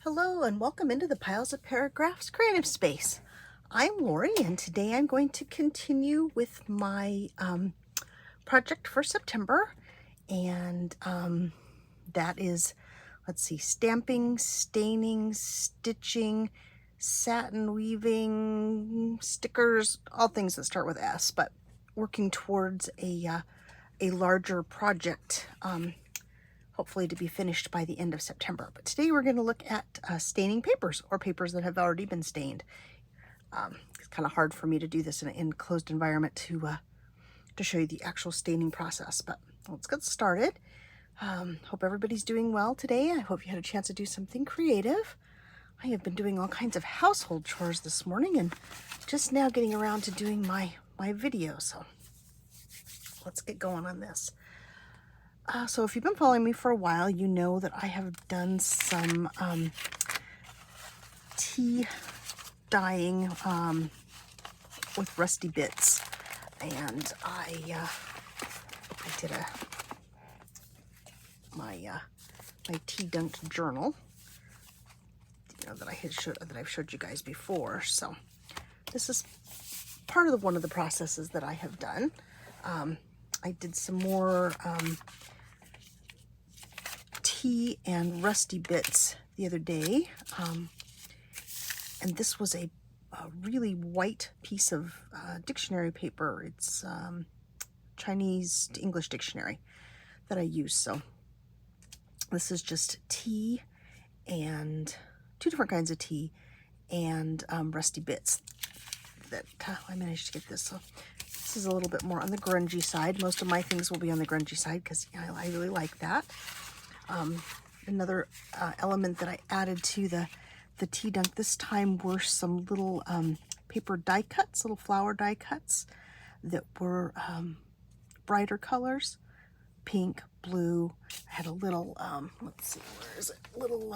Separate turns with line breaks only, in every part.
Hello and welcome into the Piles of Paragraphs creative space. I'm Lori and today I'm going to continue with my project for September, and that is, let's see, stamping, staining, stitching, satin weaving, stickers, all things that start with S, but working towards a larger project, hopefully to be finished by the end of September. But today we're going to look at staining papers, or papers that have already been stained. It's kind of hard for me to do this in an enclosed environment to show you the actual staining process, but let's get started. Hope everybody's doing well today. I hope you had a chance to do something creative. I have been doing all kinds of household chores this morning and just now getting around to doing my video, so let's get going on this. So if you've been following me for a while, you know that I have done some tea dyeing with rusty bits, and I did my tea dunked journal, that I've showed you guys before. So this is part of one of the processes that I have done. I did some more tea and rusty bits the other day, and this was a really white piece of dictionary paper. It's Chinese to English dictionary that I use. So this is just tea and two different kinds of tea and rusty bits that I managed to get this. So this is a little bit more on the grungy side. Most of my things will be on the grungy side because I really like that. Another element that I added to the tea dunk this time were some little paper die cuts, little flower die cuts that were brighter colors, pink, blue. I had a little, let's see, where is it? Little,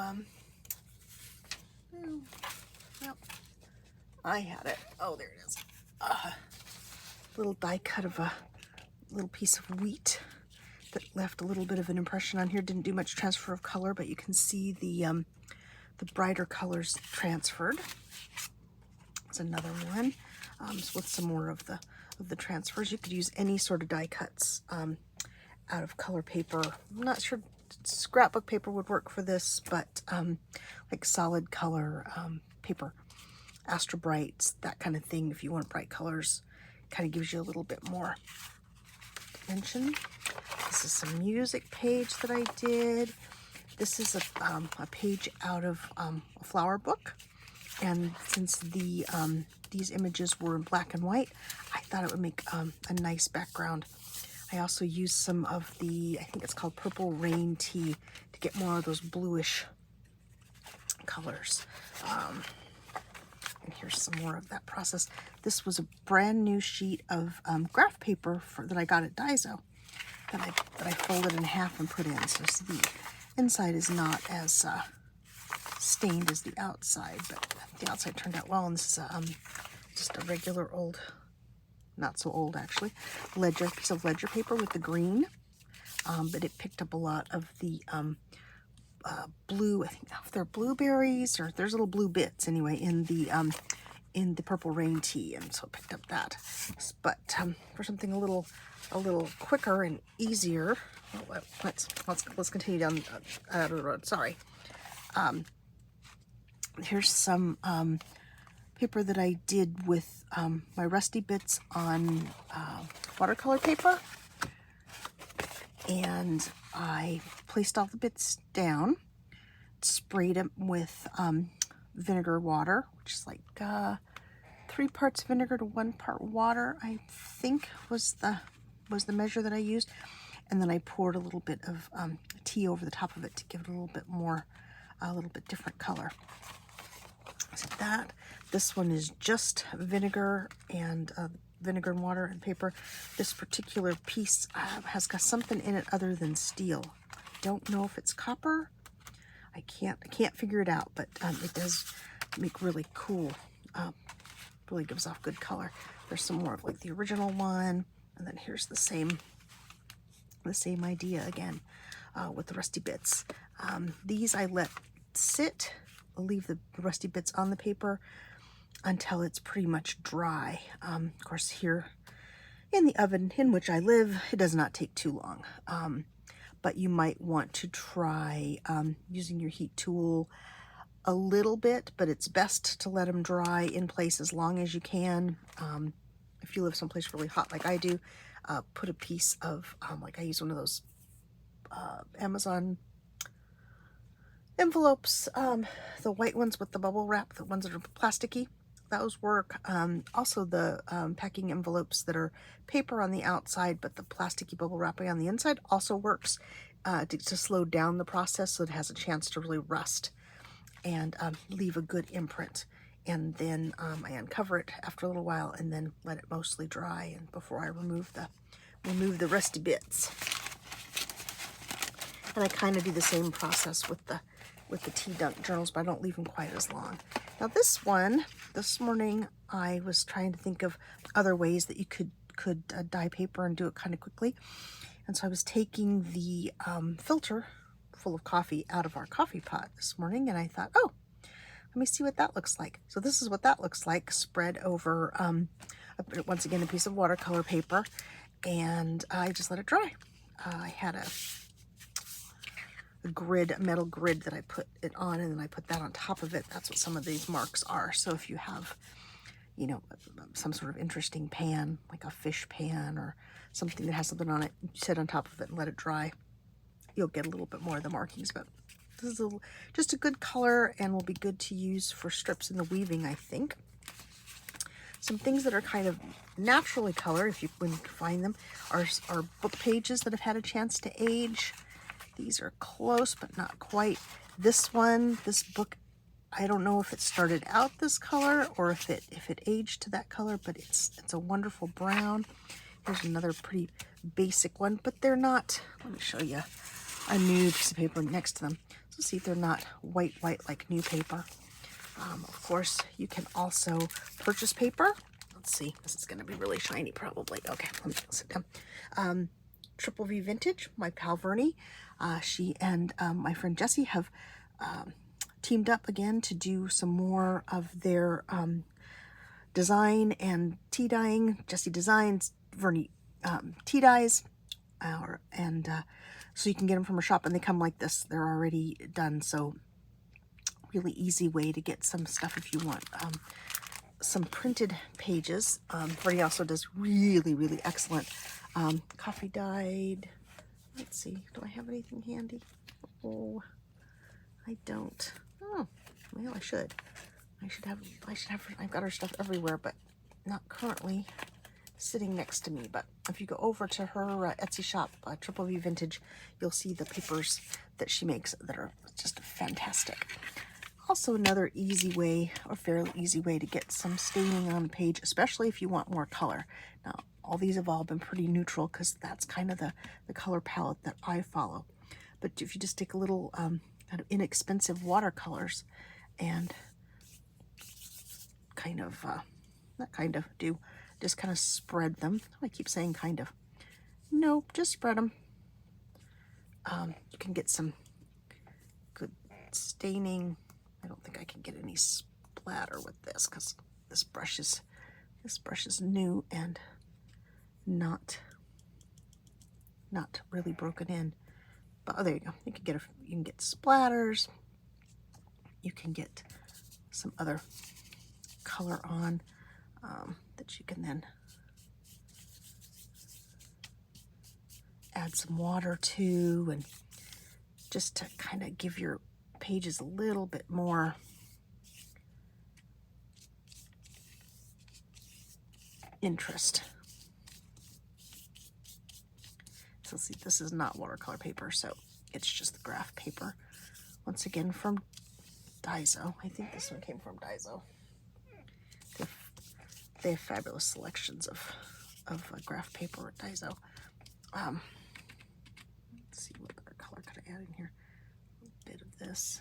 yep, I had it. Oh, there it is. Little die cut of a little piece of wheat that left a little bit of an impression on here. Didn't do much transfer of color, but you can see the brighter colors transferred. That's another one. With some more of the transfers. You could use any sort of die cuts out of color paper. I'm not sure scrapbook paper would work for this, but like solid color paper, Astra Brights, that kind of thing. If you want bright colors, kind of gives you a little bit more dimension. This is some music page that I did. This is a page out of a flower book, and since these images were in black and white, I thought it would make a nice background. I also used some of the, I think it's called Purple Rain tea, to get more of those bluish colors. And here's some more of that process. This was a brand new sheet of graph paper that I got at Daiso, that I folded in half and put in. So the inside is not as stained as the outside, but the outside turned out well. And this is just a regular old, not so old actually, piece of ledger paper with the green, but it picked up a lot of the blue. I think if they're blueberries, or there's little blue bits anyway in the Purple Rain tea, and so it picked up that. But for something a little quicker and easier, let's continue down the road. Sorry. Here's some paper that I did with my rusty bits on watercolor paper, and I placed all the bits down, sprayed them with vinegar water, which is like 3 parts vinegar to 1 part water, I think was the measure that I used. And then I poured a little bit of tea over the top of it to give it a little bit different color. So that, this one is just vinegar and water and paper. This particular piece has got something in it other than steel. I don't know if it's copper. I can't figure it out, but it does make really cool, really gives off good color. There's some more of like the original one, and then here's the same idea again with the rusty bits. These I let sit leave the rusty bits on the paper until it's pretty much dry. Of course, here in the oven in which I live, it does not take too long. But you might want to try using your heat tool a little bit, but it's best to let them dry in place as long as you can. If you live someplace really hot like I do, put a piece of, like I use one of those Amazon envelopes, the white ones with the bubble wrap, the ones that are plasticky, those work. Also the packing envelopes that are paper on the outside, but the plasticky bubble wrapping on the inside also works to slow down the process so it has a chance to really rust and leave a good imprint. And then I uncover it after a little while and then let it mostly dry, and before I remove the rusty bits. And I kind of do the same process with the tea dunk journals, but I don't leave them quite as long. Now this one, this morning I was trying to think of other ways that you could dye paper and do it kind of quickly. And so I was taking the filter full of coffee out of our coffee pot this morning, and I thought, oh, let me see what that looks like. So this is what that looks like spread over, once again, a piece of watercolor paper, and I just let it dry. I had a metal grid that I put it on, and then I put that on top of it. That's what some of these marks are. So if you have, you know, some sort of interesting pan, like a fish pan or something that has something on it, you sit on top of it and let it dry, you'll get a little bit more of the markings. But this is just a good color and will be good to use for strips in the weaving, I think. Some things that are kind of naturally colored, if you can find them, are book pages that have had a chance to age. These are close, but not quite. This book, I don't know if it started out this color or if it aged to that color, but it's a wonderful brown. Here's another pretty basic one, but they're not, let me show you a nude piece of paper next to them. So see if they're not white like new paper. Of course, you can also purchase paper. Let's see, this is gonna be really shiny probably. Okay, let me sit down. Triple V Vintage, my pal Vernie, she and my friend Jessie have teamed up again to do some more of their design and tea dyeing. Jessie designs, Vernie tea dyes, and so you can get them from her shop, and they come like this. They're already done, so really easy way to get some stuff if you want some printed pages. Vernie also does really excellent coffee dyed. Let's see, do I have anything handy? Oh, I don't. Oh, well, I should have, I've got her stuff everywhere, but not currently sitting next to me. But if you go over to her Etsy shop, Triple V Vintage, you'll see the papers that she makes that are just fantastic. Also another easy way, or fairly easy way, to get some staining on the page, especially if you want more color. Now, all these have all been pretty neutral because that's kind of the color palette that I follow. But if you just take a little kind of inexpensive watercolors and just kind of spread them. I keep saying kind of. Nope, just spread them. You can get some good staining. I don't think I can get any splatter with this because this brush is new and not really broken in. But oh, there you go. You can get splatters. You can get some other color on that you can then add some water to, and just to kind of give your pages a little bit more interest. So see, this is not watercolor paper, so it's just the graph paper. Once again, from Daiso. I think this one came from Daiso. They have fabulous selections of graph paper at Daiso. Let's see, what other color could I add in here? A bit of this.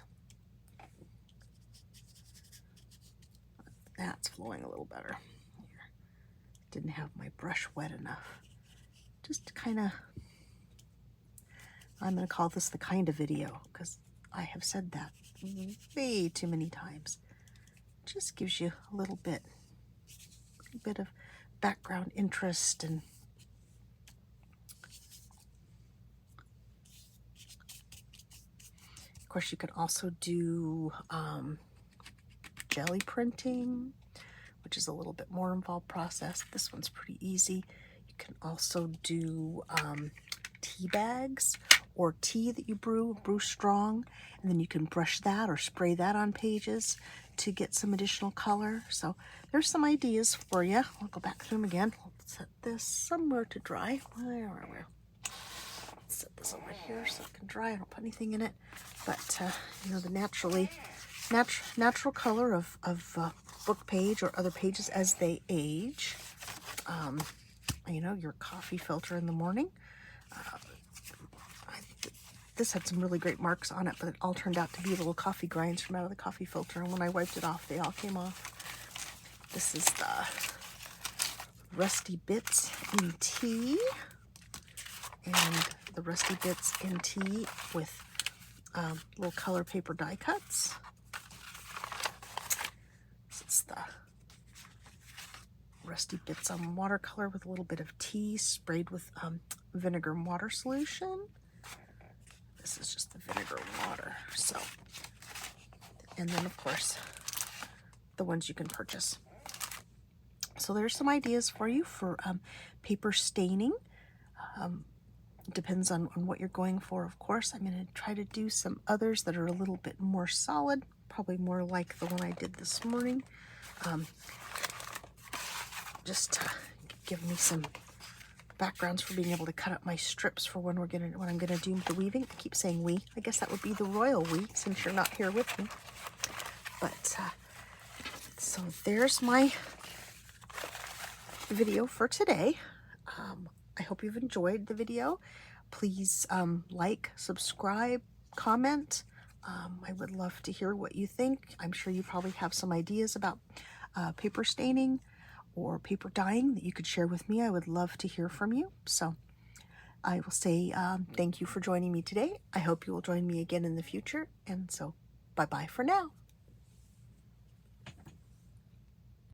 That's flowing a little better. Here. Didn't have my brush wet enough. Just kind of, I'm going to call this the kind of video because I have said that way too many times. Just gives you a little bit of background interest. And of course you can also do jelly printing, which is a little bit more involved process. This one's pretty easy. You can also do tea bags, or tea that you brew strong, and then you can brush that or spray that on pages to get some additional color. So there's some ideas for you. I'll go back through them again. Let's set this somewhere to dry. Where? Let's set this over here so it can dry. I don't put anything in it, but you know, the natural color of book page or other pages as they age. You know, your coffee filter in the morning. This had some really great marks on it, but it all turned out to be little coffee grinds from out of the coffee filter, and when I wiped it off, they all came off. This is the Rusty Bits in Tea, and the Rusty Bits in Tea with little color paper die cuts. This is the Rusty Bits on watercolor with a little bit of tea sprayed with vinegar and water solution. This is just the vinegar and water. So, and then of course, the ones you can purchase. So there's some ideas for you for paper staining. Depends on what you're going for, of course. I'm going to try to do some others that are a little bit more solid, probably more like the one I did this morning. Just to give me some backgrounds for being able to cut up my strips for when I'm gonna do the weaving. I keep saying we. I guess that would be the royal we, since you're not here with me. But so there's my video for today. I hope you've enjoyed the video. Please like, subscribe, comment. I would love to hear what you think. I'm sure you probably have some ideas about paper staining or paper dyeing that you could share with me. I would love to hear from you. So I will say thank you for joining me today. I hope you will join me again in the future. And so bye-bye for now.